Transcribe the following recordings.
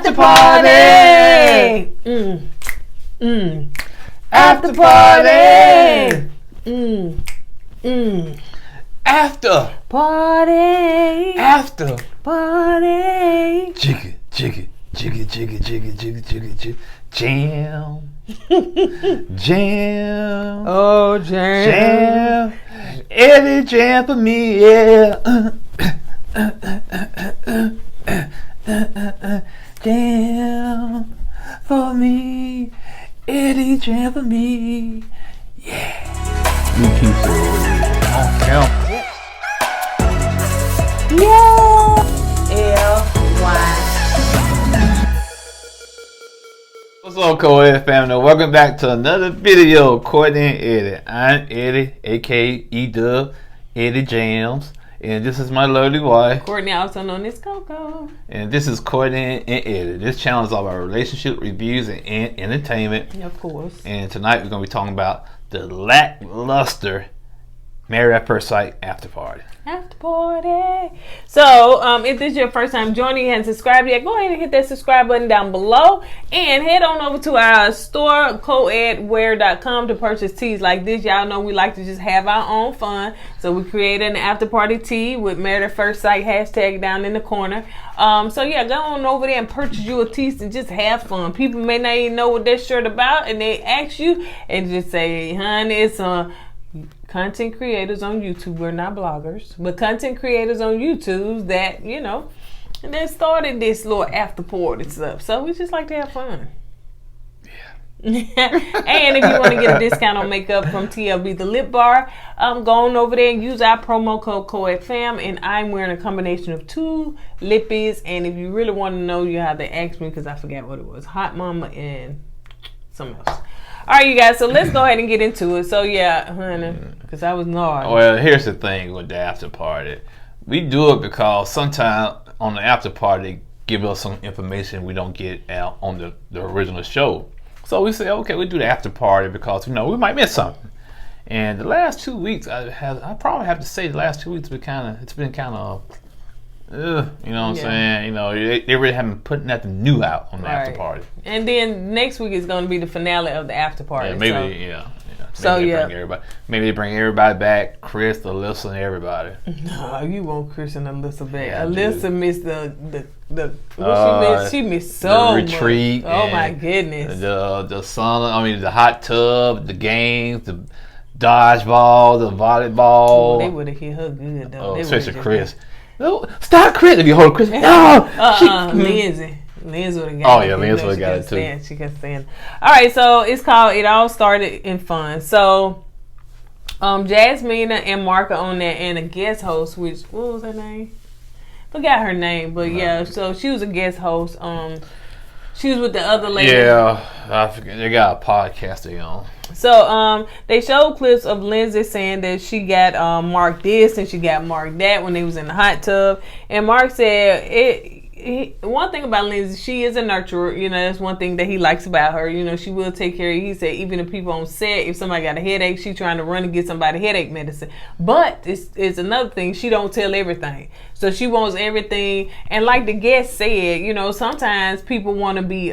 After party. After party. After Party. After Party. jiggy, jiggy, jiggy, jiggy, jiggy, jiggy, jiggy, jiggy, jam, jam, Oh, jam. jam, Eddie jam for me, yeah. Jam for me, Eddie jam for me, yeah. You keep saying, oh, Yeah. LY. What's up, KOED family? Welcome back to another video, Kourtney and Eddie. I'm Eddie, aka E-Dub, Eddie Jams, and this is my lovely wife. Kourtney, also known as Coco. And this is Kourtney and Eddie. This channel is all about relationship reviews and entertainment. Of course. And tonight we're going to be talking about the lackluster Married at First Sight after party. After party. So, if this is your first time joining and haven't subscribed yet, go ahead and hit that subscribe button down below. And head on over to our store, KOEDwear.com, to purchase tees like this. Y'all know we like to just have our own fun. So we created an after party tee with Married at First Sight hashtag down in the corner. So yeah, go on over there and purchase you a tee to just have fun. People may not even know what that shirt about, and they ask you and just say, honey, it's content creators on YouTube. We're not bloggers, but content creators on YouTube that, you know, and they started this little after party stuff. So we just like to have fun. Yeah. And if you want to get a discount on makeup from TLB the Lip Bar, go on over there and use our promo code KOEDFAM. And I'm wearing a combination of two lippies. And if you really want to know, you have to ask me because I forgot what it was. Hot Mama and something else. All right, you guys, so let's go ahead and get into it. So, yeah, honey, because I was gnawed. Well, here's the thing with the after party. We do it because sometimes on the after party, give us some information we don't get out on the original show. So we say, okay, we do the after party because, you know, we might miss something. And the last 2 weeks, I probably have to say the last 2 weeks it's been kind of, you know what I'm saying? You know, they really haven't been putting nothing new out on the after party. And then next week is going to be the finale of the after party. Yeah, maybe, maybe they bring everybody back, Chris, Alyssa, and everybody. No, you want Chris and Alyssa back. Yeah, Alyssa missed what she missed so the retreat. Much. Oh my goodness. The sauna, the hot tub, the games, the dodgeball, the volleyball. Ooh, they would have hit her good though. Especially Chris. No, stop Chris if you hold Chris. No, Lindsay. Lindsay would have got it. Oh yeah, Lindsay would have got it too. She can stand. All right, so it's called It All Started in Fun. So, Jasmine and Mark are on there, and a guest host, which what was her name? Forgot her name, but yeah. So she was a guest host. She was with the other lady. Yeah, I forget. They got a podcast they on. So they showed clips of Lindsay saying that she got Mark this and she got Mark that when they was in the hot tub. And Mark said one thing about Lindsay, she is a nurturer. You know, that's one thing that he likes about her. You know, she will take care of you. He said even if people on set, if somebody got a headache, she trying to run and get somebody headache medicine. But it's another thing, she don't tell everything. So she wants everything. And like the guest said, you know, sometimes people want to be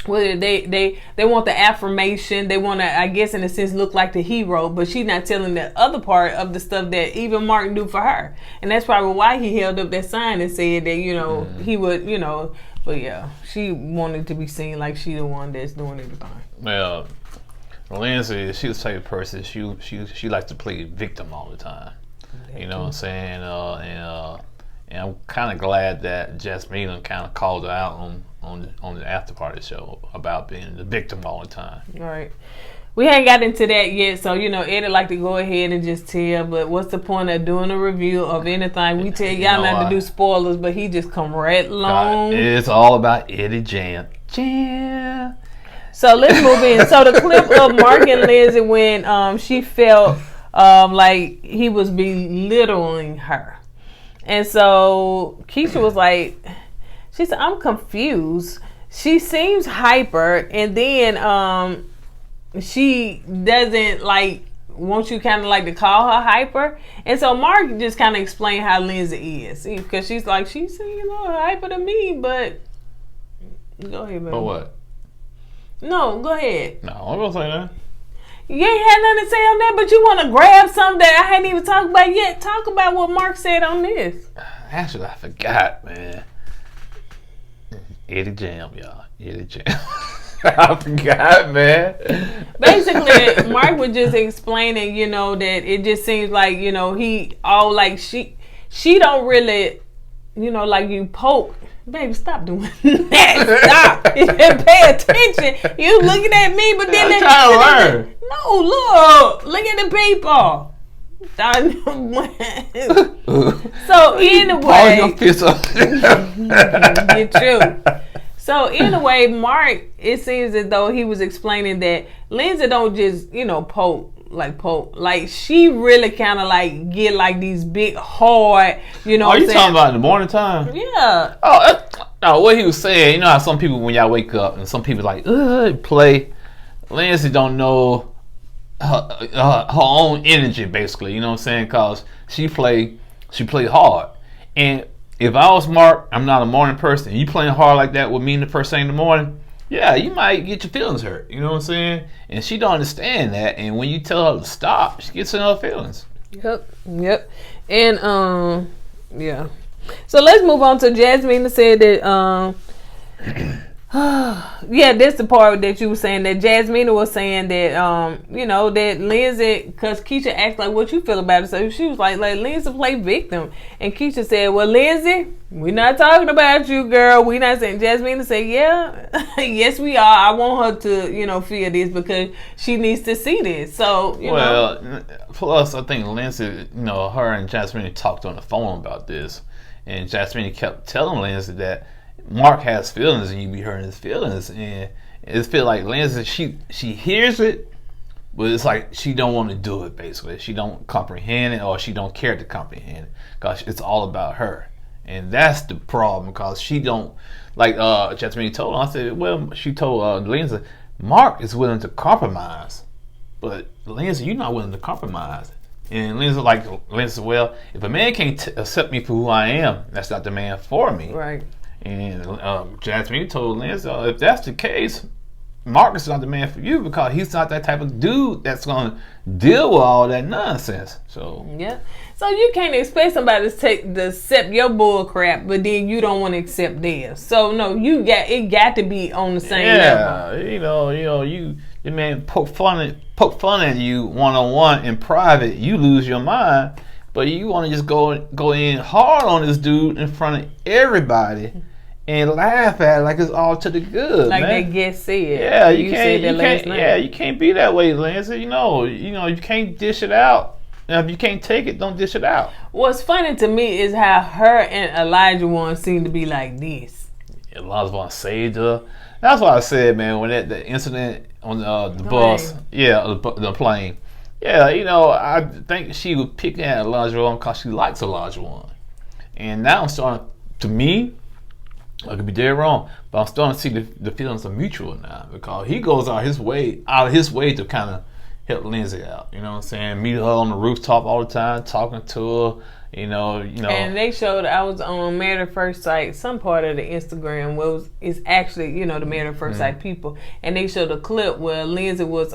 well, they want the affirmation. They want to, I guess, in a sense, look like the hero. But she's not telling the other part of the stuff that even Mark do for her. And that's probably why he held up that sign and said that, you know, he would, you know. But yeah, she wanted to be seen like she the one that's doing everything. Well, Lindsay, she was the type of person. She likes to play victim all the time. You know what I'm saying? And I'm kind of glad that Jasmine kind of called her out on the after party show about being the victim all the time. Right. We haven't got into that yet, so you know Eddie like to go ahead and just tell. But what's the point of doing a review of anything? We tell y'all not to do spoilers, but he just come right along. It's all about Eddie Jam. Jam. So let's move in. So the clip of Mark and Lindsay when she felt like he was belittling her. And so Keisha was like, she said, I'm confused. She seems hyper, and then she doesn't like want you kind of like to call her hyper. And so Mark just kind of explained how Lindsay is, because she's like, she's, you know, hyper to me, but Go ahead, baby. But what? No, go ahead. No, I'm gonna say that. You ain't had nothing to say on that, but you want to grab something that I hadn't even talked about yet. Talk about what Mark said on this. Actually, I forgot, man. Eddie Jam, y'all. Eddie Jam. I forgot, man. Basically, Mark was just explaining, you know, that it just seems like, you know, he all like she don't really, you know, like you poke. Baby, stop doing that. Stop. Pay attention. You looking at me, but then I'm trying to learn. No, look at the people. So anyway, get true. So anyway, Mark, it seems as though he was explaining that Lindsay don't just, you know, poke. Like she really kind of like get like these big hard, you know. Are you talking about in the morning time? Yeah. Oh, what he was saying, you know how some people when y'all wake up and some people like play. Lindsay don't know her own energy basically. You know what I'm saying? Cause she play hard. And if I was Mark, I'm not a morning person. You playing hard like that with me in the first thing in the morning. Yeah, you might get your feelings hurt. You know what I'm saying? And she don't understand that. And when you tell her to stop, she gets in her feelings. Yep. And yeah. So let's move on to Jasmine said that yeah, that's the part that you were saying that Jasmine was saying that you know, that Lindsay, because Keisha asked like what you feel about it, so she was like Lindsay play victim, and Keisha said, well, Lindsay, we're not talking about you, girl. We not saying. Jasmine said, yeah, yes we are. I want her to, you know, feel this because she needs to see this. So you know. Plus I think Lindsay, you know, her and Jasmine talked on the phone about this, and Jasmine kept telling Lindsay that Mark has feelings and you be hurting his feelings, and it feel like Lindsay, she hears it, but it's like she don't want to do it. Basically, she don't comprehend it, or she don't care to comprehend it, because it's all about her, and that's the problem. Because she don't like Jasmine told her. I said, well, she told Lindsay, Mark is willing to compromise, but Lindsay, you're not willing to compromise. And Lindsay, well, if a man can't accept me for who I am, that's not the man for me. Right. And Jasmine told Lindsay, if that's the case, Marcus is not the man for you, because he's not that type of dude that's going to deal with all that nonsense. So yeah. So you can't expect somebody to accept your bull crap, but then you don't want to accept theirs. So no, it got to be on the same level. Yeah, the man poke fun at you one-on-one in private, you lose your mind, but you want to just go in hard on this dude in front of everybody and laugh at it like it's all to the good, like man. that guest said. Yeah, you can't be that way, Lindsay. You know, you can't dish it out. Now, if you can't take it, don't dish it out. What's funny to me is how her and Elijah One seem to be like this. Elijah One saved her. That's what I said, man. When the incident on the bus, the plane. Yeah, I think she was picking at Elijah One because she likes Elijah One, and now I'm starting to me. I could be dead wrong, but I'm starting to see the feelings are mutual now, because he goes out of his way to kind of help Lindsay out. You know what I'm saying? Meet her on the rooftop all the time, talking to her. You know. And they showed, I was on Married at First Sight, some part of the Instagram is actually, the Married at First Sight people, and they showed a clip where Lindsay was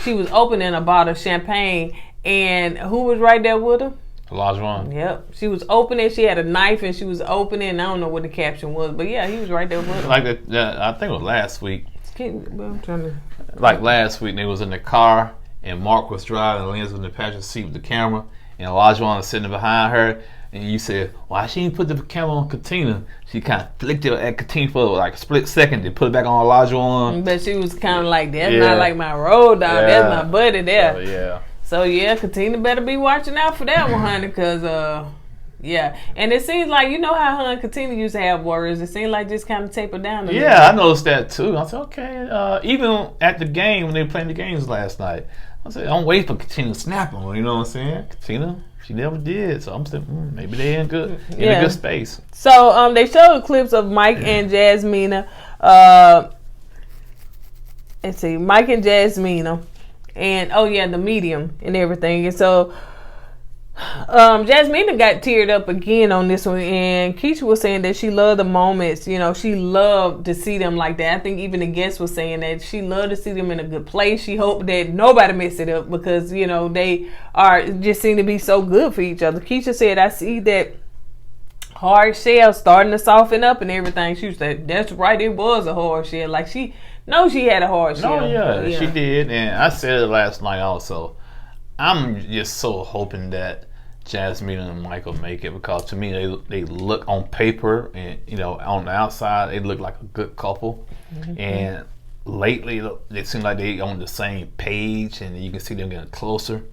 she was opening a bottle of champagne, and who was right there with her? Elijah One. Yep. She was opening. She had a knife and she was opening. I don't know what the caption was, but yeah, he was right there with her. Like I think it was last week. I'm trying to. Like last week, they was in the car and Mark was driving and Lindsay was in the passenger seat with the camera, and Elijah One was sitting behind her. And you said, why she didn't put the camera on Katina? She kind of flicked it at Katina for like a split second, then put it back on Elijah One. But she was kind of like, that's not like my road dog. That's my buddy there. Oh, yeah. So yeah, Katina better be watching out for that one, honey, because and it seems like, how her and Katina used to have words. It seemed like just kind of tapered down a little bit. I noticed that too. I said, okay. Even at the game when they were playing the games last night, I said, I'm waiting for Katina to snap on her. You know what I'm saying? Katina, she never did. So I'm saying, maybe they're in a good space. So they showed clips of Mike and Jasmina. Let's see, Mike and Jasmina. And the medium and everything. And so Jasmine got teared up again on this one, and Keisha was saying that she loved the moments. She loved to see them like that. I think even the guest was saying that she loved to see them in a good place. She hoped that nobody messed it up because they are just seem to be so good for each other. Keisha said, "I see that hard shell starting to soften up and everything." She said, "That's right, it was a hard shell." Like she knows she had a hard shell. No, yeah, she did, and I said it last night also. I'm just so hoping that Jasmine and Michael make it, because to me they look on paper and on the outside they look like a good couple, and lately it seems like they on the same page and you can see them getting closer.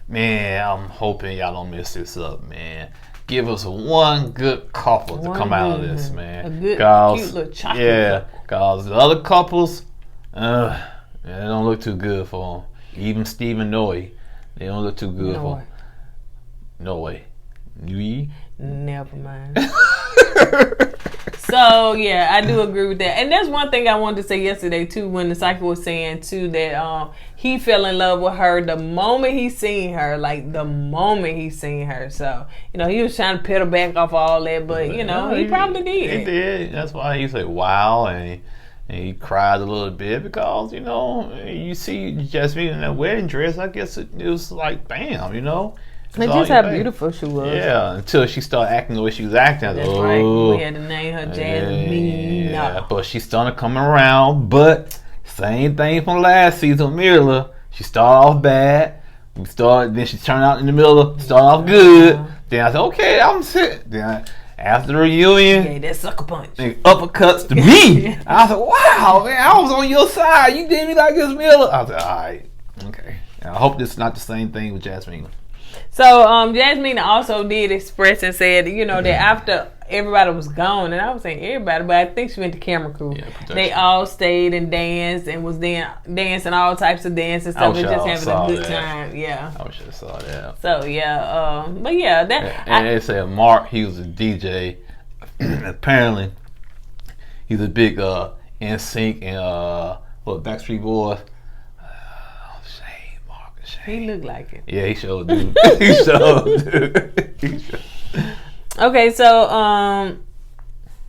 Man, I'm hoping y'all don't mess this up, man. Give us one good couple to come out of this, man. A good, cute little chocolate couple. Because the other couples, they don't look too good for them. Even Steve and Noe, they don't look too good for them. No way. Never mind. So yeah, I do agree with that. And there's one thing I wanted to say yesterday too, when the cycle was saying too that he fell in love with her the moment he seen her. Like the moment he seen her. So, he was trying to pedal back off all that, but he probably did. He did. That's why he said wow, and he cried a little bit because, you see Jasmine in that wedding dress, I guess it was like bam, And just how beautiful she was. Yeah, until she started acting the way she was acting. That's right. We had to name her Jasmine. Yeah, but she started coming around. But same thing from last season, Mirla. She started off bad. Then she turned out in the middle, started off good. Then I said, okay, I'm sick. Then after the reunion, yeah, that sucker punch. Uppercuts to me. I said, wow, man, I was on your side. You did me like this, Mirla. I said, all right, okay. And I hope this is not the same thing with Jasmine. So Jasmine also did express and said, that after everybody was gone, and I was saying everybody, but I think she meant the camera crew. Yeah, they all stayed and danced and was dancing all types of dance and stuff, and just having a good time. Yeah, I wish I saw that. So yeah, but yeah, that. And they said Mark, he was a DJ. Apparently, he's a big NSYNC and Backstreet Boys. He looked like it. Yeah, he showed dude. He showed. Okay, so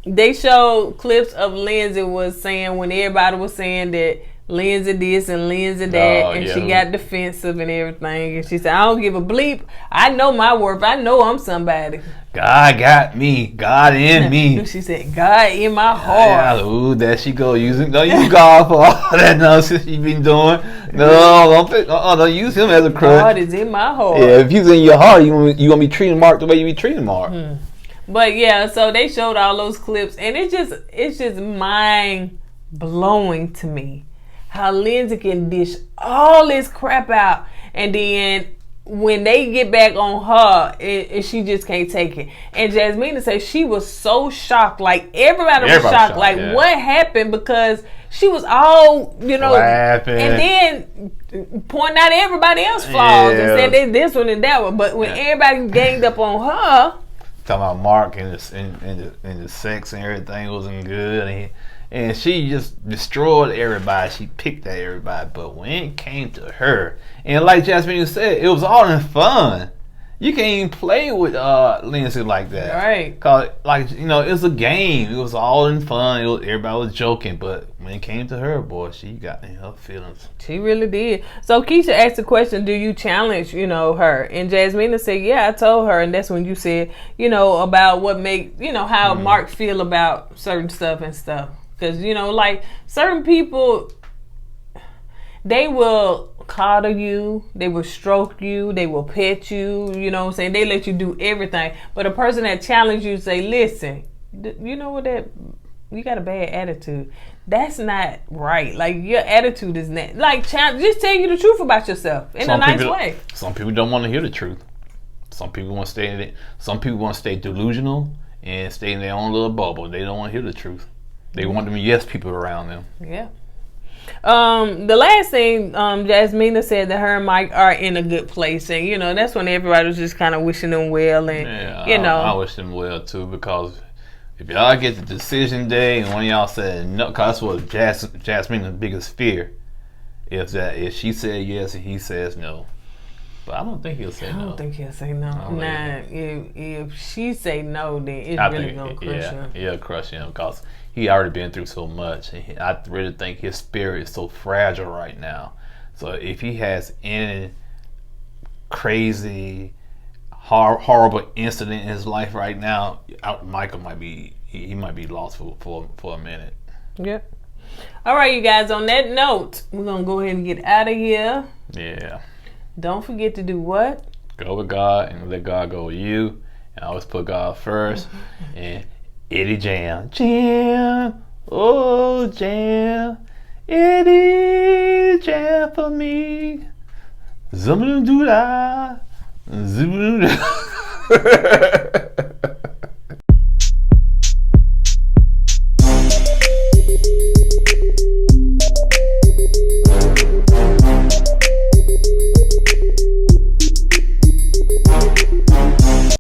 they showed clips of Lindsay was saying when everybody was saying that Lindsay this and Lindsay that, and she got defensive and everything, and she said, "I don't give a bleep. I know my worth. I know I'm somebody. God got me. God in me." She said, "God in my heart." Ooh, there she go. Don't use God for all that nonsense you been doing. No, don't use him as a crutch. God is in my heart. Yeah, if he's in your heart, you gonna be treating Mark the way you be treating Mark. But yeah, so they showed all those clips, and it's just mind blowing to me how Lindsay can dish all this crap out, and then when they get back on her, she just can't take it. And Jasmine said she was so shocked, like everybody was shocked, like what happened, because she was all laughing and then pointing out everybody else's flaws and said they this one and that one. But when everybody ganged up on her, talking about Mark and the sex and everything wasn't good, and she just destroyed everybody. She picked at everybody. But when it came to her, and like Jasmine said, it was all in fun. You can't even play with Lindsay like that, right? Cause it was a game. It was all in fun. Everybody was joking. But when it came to her, boy, she got in her feelings. She really did. So Keisha asked the question, "Do you challenge, her?" And Jasmine said, "Yeah, I told her." And that's when you said, about what make how Mark feel about certain stuff and stuff. Because like certain people, they will coddle you, they will stroke you, they will pet you, you know what I'm saying? They let you do everything. But a person that challenges you say, listen, you know what, that you got a bad attitude. That's not right. Like your attitude is not like just tell you the truth about yourself in a nice way. Some people don't want to hear the truth. Some people want to stay in it. Some people want to stay delusional and stay in their own little bubble. They don't want to hear the truth. They want them yes people around them. Yeah. The last thing, Jasmina said that her and Mike are in a good place, and that's when everybody was just kind of wishing them well, and I wish them well too, because if y'all get the decision day and one of y'all said no, because that's what Jasmine's biggest fear is, that if she said yes and he says no. But I don't think he'll say no. I don't think he'll say no. Now, if she say no, then it's really gonna crush him. He'll crush him because he already been through so much. And I really think his spirit is so fragile right now. So if he has any crazy, horrible incident in his life right now, Michael might be lost for a minute. Yep. All right, you guys. On that note, we're gonna go ahead and get out of here. Yeah. Don't forget to do what? Go with God and let God go with you. And always put God first. And Eddie Jam. Jam. Oh, jam. Eddie Jam for me. Zoom-a-doo-da. Zoom-a-doo-da.